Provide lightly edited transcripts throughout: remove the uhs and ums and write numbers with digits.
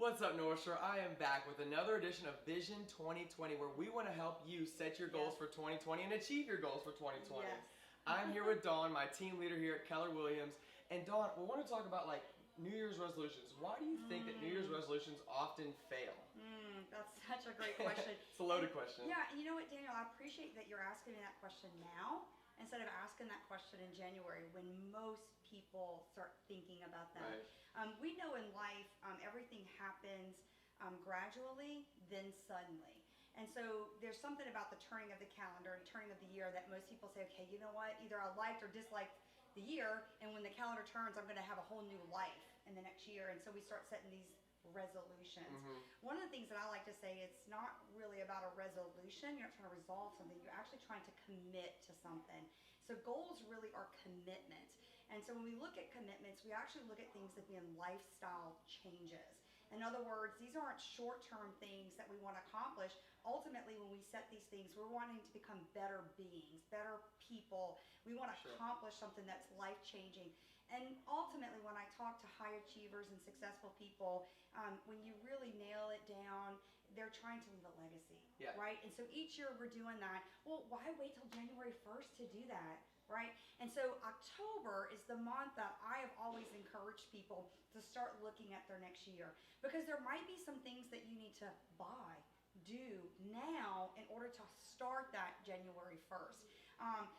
What's up, North Shore? I am back with another edition of Vision 2020, where we want to help you set your goals for 2020 and achieve your goals for 2020. Yes. I'm here with Dawn, my team leader here at Keller Williams. And Dawn, we want to talk about New Year's resolutions. Why do you think that New Year's resolutions often fail? That's such a great question. It's a loaded question. Yeah, and you know what, Daniel, I appreciate that you're asking me that question now instead of asking that question in January when most people start thinking about that. Right. We know in life everything happens gradually, then suddenly. And so there's something about the turning of the calendar and turning of the year that most people say, okay, you know what, either I liked or disliked the year, and when the calendar turns, I'm going to have a whole new life in the next year. And so we start setting these resolutions. One of the things that I like to say, it's not really about a resolution. You're not trying to resolve something. You're actually trying to commit to something. So goals really are commitments. And so when we look at commitments, we actually look at things that being lifestyle changes. In other words, these aren't short-term things that we want to accomplish. Ultimately, when we set these things, we're wanting to become better beings, better people. We want to accomplish something that's life-changing. And ultimately, when I talk to high achievers and successful people, when you really nail it down, they're trying to leave a legacy, right? And so each year we're doing that. Well, why wait till January 1st to do that? Right? And so October is the month that I have always encouraged people to start looking at their next year, because there might be some things that you need to do now in order to start that January 1st.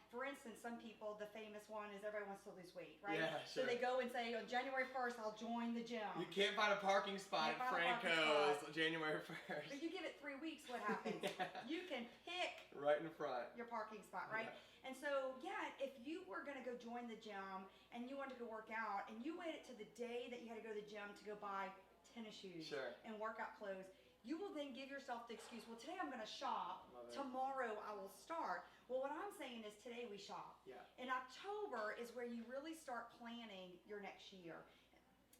For instance, some people, the famous one is everybody wants to lose weight, right? Yeah, sure. So they go and say, on January 1st, I'll join the gym. You can't find a parking spot at Franco's on January 1st. But you give it 3 weeks, what happens? You can pick right in front your parking spot, right? And so, if you were going to go join the gym and you wanted to go work out and you waited to the day that you had to go to the gym to go buy tennis shoes and workout clothes, you will then give yourself the excuse, well, today I'm going to shop, tomorrow I will start. Well, what I'm saying is today we shop. In October is where you really start planning your next year.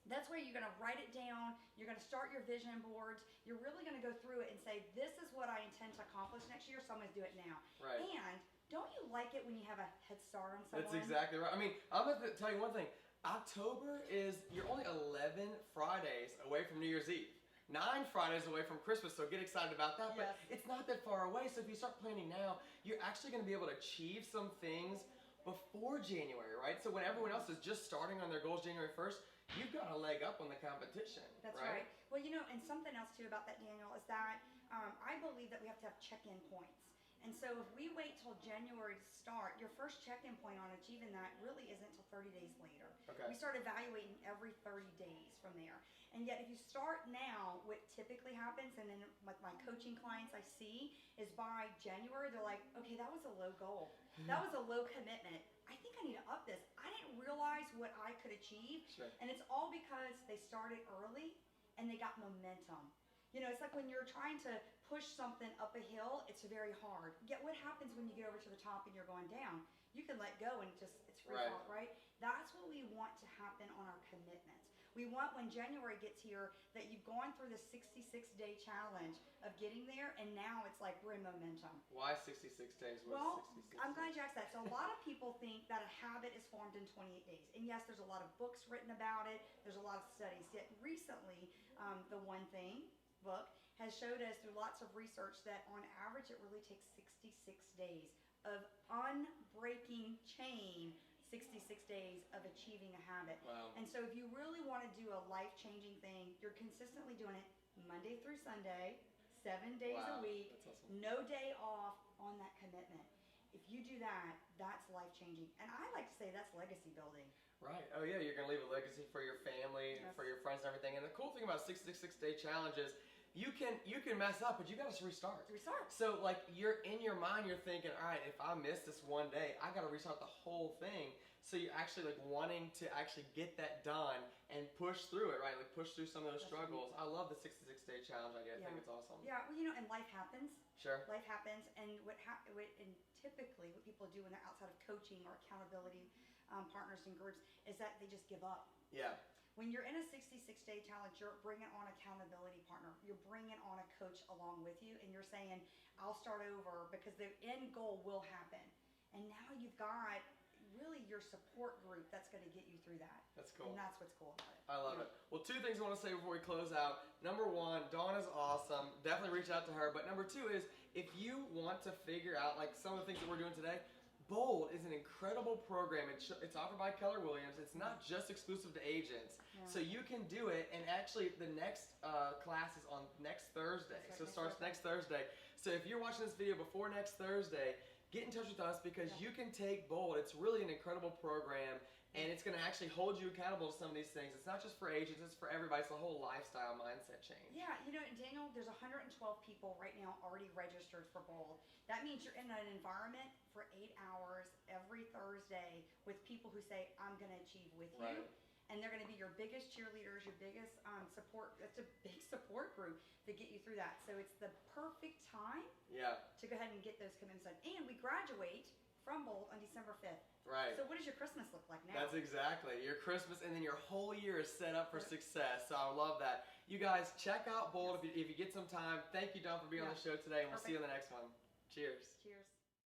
That's where you're going to write it down. You're going to start your vision boards. You're really going to go through it and say, this is what I intend to accomplish next year, so I'm going to do it now. And don't you like it when you have a head start on someone? That's exactly right. I mean, I'm going to tell you one thing. October is, you're only 11 Fridays away from New Year's Eve. 9 Fridays away from Christmas, so get excited about that. But it's not that far away, so if you start planning now, you're actually going to be able to achieve some things before January, right? So when everyone else is just starting on their goals January 1st, you've got a leg up on the competition. That's right. Well, and something else too about that, Daniel, is that I believe that we have to have check-in points. And so if we wait till January to start, your first check-in point on achieving that really isn't until 30 days later. We start evaluating every 30 days from there. And yet if you start now, what typically happens, and then with my coaching clients I see, is by January, they're like, okay, that was a low goal. That was a low commitment. I think I need to up this. I didn't realize what I could achieve. And it's all because they started early and they got momentum. It's like when you're trying to push something up a hill, it's very hard. Yet what happens when you get over to the top and you're going down? You can let go and it's free fall, right? That's what we want to happen on our commitments. We want, when January gets here, that you've gone through the 66-day challenge of getting there, and now it's like we're in momentum. Why 66 days? Well, I'm glad you asked that. So a lot of people think that a habit is formed in 28 days. And yes, there's a lot of books written about it. There's a lot of studies. Yet recently, the One Thing book has showed us through lots of research that on average it really takes 66 days of unbreaking chain, 66 days of achieving a habit. And so if you really want to do a life-changing thing, you're consistently doing it Monday through Sunday, 7 days a week, no day off on that commitment. If you do that, that's life-changing. And I like to say that's legacy building. Right. Oh yeah, you're going to leave a legacy for your family, for your friends and everything. And the cool thing about 66-day challenges, you can mess up, but you got to restart. So you're in your mind, you're thinking, all right, if I miss this one day, I got to restart the whole thing. So you're actually wanting to actually get that done and push through it, right? Push through some of those struggles. I love the 66-day challenge idea. I think it's awesome. Yeah, well, and life happens. Life happens, and and typically what people do when they're outside of coaching or accountability partners and groups is that they just give up. When you're in a 66-day challenge, you're bringing on an accountability partner. You're bringing on a coach along with you, and you're saying, I'll start over, because the end goal will happen. And now you've got really your support group that's going to get you through that. That's cool. And that's what's cool about it. I love it. Well, 2 things I want to say before we close out. Number 1, Dawn is awesome. Definitely reach out to her. But number 2 is, if you want to figure out like some of the things that we're doing today, Bold is an incredible program. It's offered by Keller Williams. It's not just exclusive to agents. Yeah. So you can do it, and actually the next class is on next Thursday. Right, so it starts next Thursday. So if you're watching this video before next Thursday, get in touch with us, because you can take Bold. It's really an incredible program, and it's going to actually hold you accountable to some of these things. It's not just for agents, it's for everybody. It's a whole lifestyle mindset change. Yeah, you know, Daniel, there's 112 people right now already registered for Bold. That means you're in an environment for 8 hours every Thursday with people who say, I'm going to achieve with you. Right. And they're going to be your biggest cheerleaders, your biggest support. It's a big support group to get you through that. So it's the perfect time to go ahead and get those commitments done. And we graduate from Bold on December 5th. Right. So what does your Christmas look like now? That's exactly. Your Christmas, and then your whole year is set up for success. So I love that. You guys, check out Bold if you get some time. Thank you, Dawn, for being on the show today, and we'll see you on the next one. Cheers. Cheers.